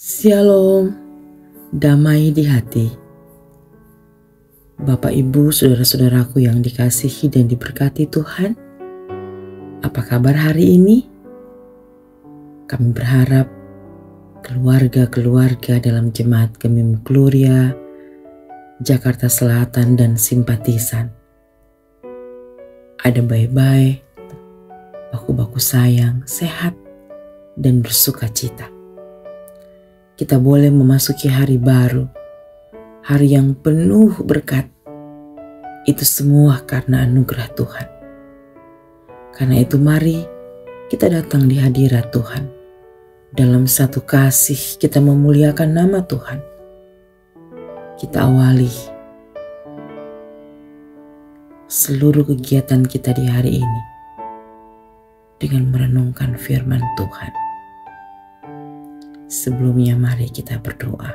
Shalom, damai di hati. Bapak, Ibu, saudara-saudaraku yang dikasihi dan diberkati Tuhan, apa kabar hari ini? Kami berharap keluarga-keluarga dalam Jemaat Gemim Gloria, Jakarta Selatan dan simpatisan ada baik-baik, baku-baku sayang, sehat, dan bersuka cita. Kita boleh memasuki hari baru, hari yang penuh berkat. Itu semua karena anugerah Tuhan. Karena itu mari kita datang di hadirat Tuhan. Dalam satu kasih kita memuliakan nama Tuhan. Kita awali seluruh kegiatan kita di hari ini dengan merenungkan firman Tuhan. Sebelumnya mari kita berdoa.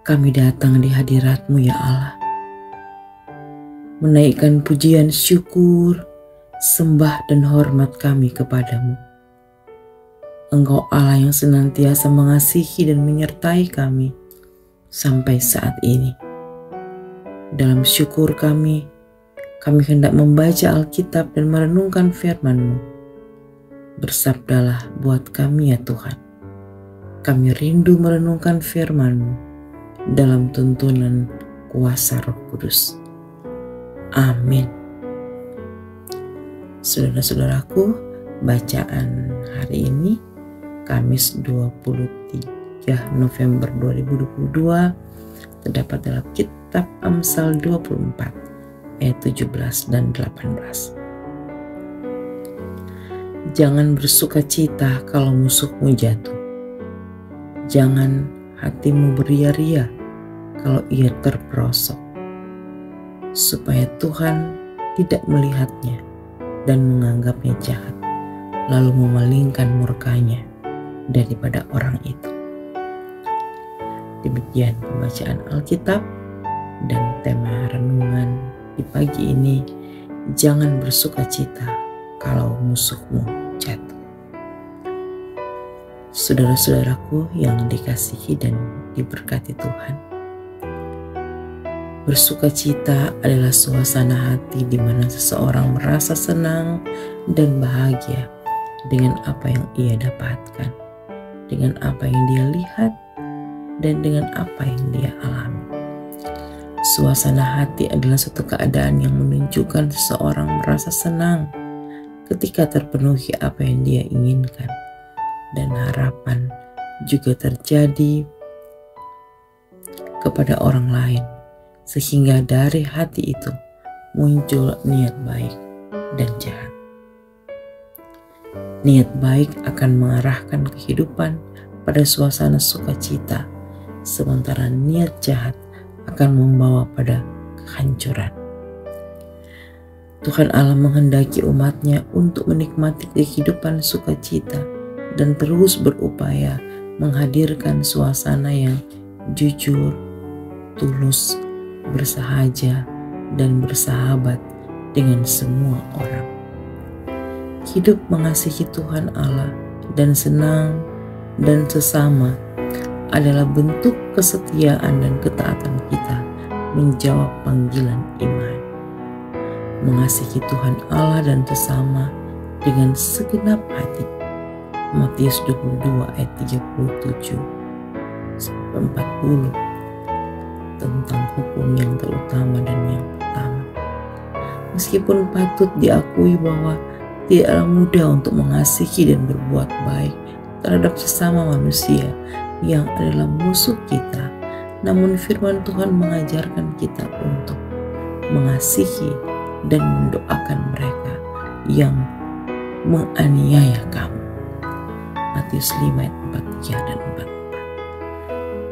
Kami datang di hadirat-Mu ya Allah, menaikkan pujian syukur, sembah dan hormat kami kepadamu. Engkau Allah yang senantiasa mengasihi dan menyertai kami sampai saat ini. Dalam syukur kami hendak membaca Alkitab dan merenungkan firman-Mu. Bersabdalah buat kami ya Tuhan. Kami rindu merenungkan firman-Mu dalam tuntunan kuasa Roh Kudus. Amin. Saudara-saudaraku, bacaan hari ini Kamis 23 November 2022 terdapat dalam kitab Amsal 24 ayat 17 dan 18. Jangan bersuka cita kalau musuhmu jatuh. Jangan hatimu beria-ria kalau ia terperosok, supaya Tuhan tidak melihatnya dan menganggapnya jahat, lalu memalingkan murkanya daripada orang itu. Demikian pembacaan Alkitab dan tema renungan di pagi ini, jangan bersuka cita kalau musuhmu jatuh. Saudara-saudaraku yang dikasihi dan diberkati Tuhan, bersuka cita adalah suasana hati di mana seseorang merasa senang dan bahagia dengan apa yang ia dapatkan, dengan apa yang dia lihat, dan dengan apa yang dia alami. Suasana hati adalah suatu keadaan yang menunjukkan seseorang merasa senang ketika terpenuhi apa yang dia inginkan, dan harapan juga terjadi kepada orang lain, sehingga dari hati itu muncul niat baik dan jahat. Niat baik akan mengarahkan kehidupan pada suasana sukacita, sementara niat jahat akan membawa pada kehancuran. Tuhan Allah menghendaki umatnya untuk menikmati kehidupan sukacita dan terus berupaya menghadirkan suasana yang jujur, tulus, bersahaja, dan bersahabat dengan semua orang. Hidup mengasihi Tuhan Allah dan senang dan sesama adalah bentuk kesetiaan dan ketaatan kita menjawab panggilan iman. Mengasihi Tuhan Allah dan sesama dengan segenap hati. Matius 22 ayat 37 sampai 40 tentang hukum yang terutama dan yang pertama. Meskipun patut diakui bahwa tidaklah mudah untuk mengasihi dan berbuat baik terhadap sesama manusia yang adalah musuh kita, namun firman Tuhan mengajarkan kita untuk mengasihi dan mendoakan mereka yang menganiaya kamu. Matius 5 ayat 43 dan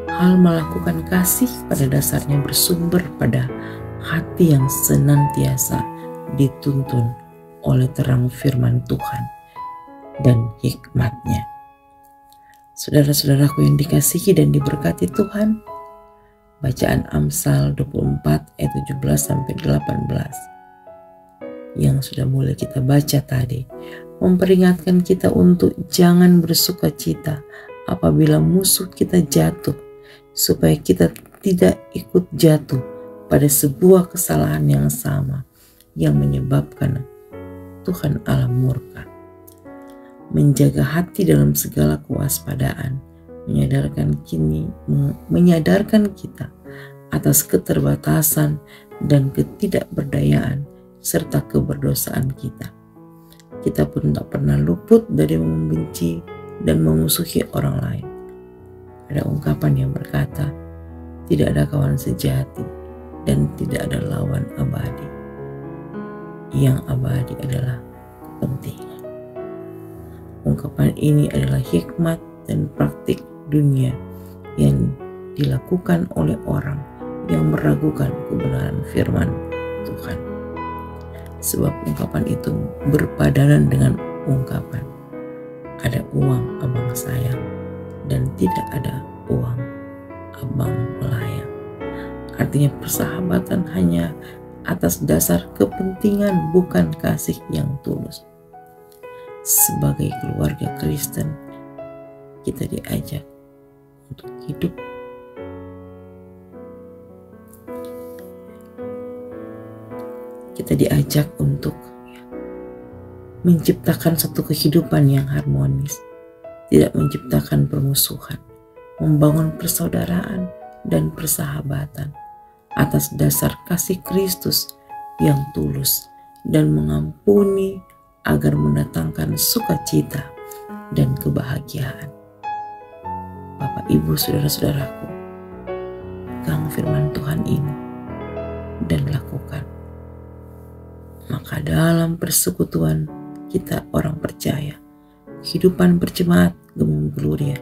44. Hal melakukan kasih pada dasarnya bersumber pada hati yang senantiasa dituntun oleh terang firman Tuhan dan hikmatnya. Saudara-saudaraku yang dikasihi dan diberkati Tuhan, bacaan Amsal 24 ayat 17 sampai 18 yang sudah mulai kita baca tadi memperingatkan kita untuk jangan bersuka cita apabila musuh kita jatuh, supaya kita tidak ikut jatuh pada sebuah kesalahan yang sama yang menyebabkan Tuhan Allah murka. Menjaga hati dalam segala kewaspadaan, menyadarkan kita atas keterbatasan dan ketidakberdayaan serta keberdosaan kita. Kita pun tak pernah luput dari membenci dan memusuhi orang lain. Ada ungkapan yang berkata, tidak ada kawan sejati dan tidak ada lawan abadi. Yang abadi adalah kepentingan. Ungkapan ini adalah hikmat dan praktik dunia yang dilakukan oleh orang yang meragukan kebenaran firman Tuhan. Sebab ungkapan itu berpadanan dengan ungkapan, ada uang abang sayang dan tidak ada uang abang melayang. Artinya persahabatan hanya atas dasar kepentingan, bukan kasih yang tulus. Sebagai keluarga Kristen, kita diajak untuk hidup untuk menciptakan satu kehidupan yang harmonis, tidak menciptakan permusuhan, membangun persaudaraan dan persahabatan atas dasar kasih Kristus yang tulus dan mengampuni agar mendatangkan sukacita dan kebahagiaan. Bapak, Ibu, saudara-saudaraku, pegang firman Tuhan ini dan lakukan. Maka dalam persekutuan kita orang percaya, kehidupan berjemaat Gemum Gloria,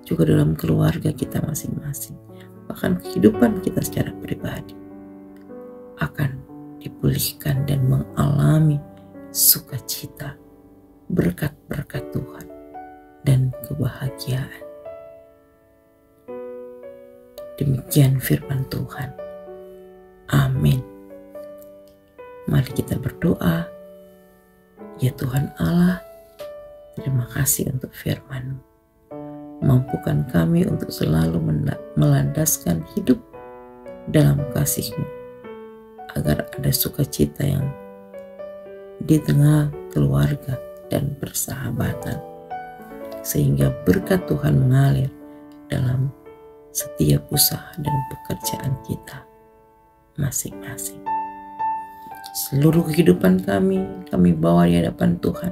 juga dalam keluarga kita masing-masing, bahkan kehidupan kita secara pribadi akan dipulihkan dan mengalami sukacita, berkat-berkat Tuhan dan kebahagiaan. Demikian firman Tuhan. Amin. Mari kita berdoa. Ya Tuhan Allah, terima kasih untuk firman-Mu. Mampukan kami untuk selalu melandaskan hidup dalam kasih-Mu, agar ada sukacita yang di tengah keluarga dan persahabatan, sehingga berkat Tuhan mengalir dalam setiap usaha dan pekerjaan kita masing-masing. Seluruh kehidupan kami bawa di hadapan Tuhan.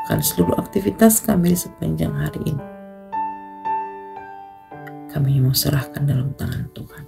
Akan seluruh aktivitas kami di sepanjang hari ini, kami mau serahkan dalam tangan Tuhan.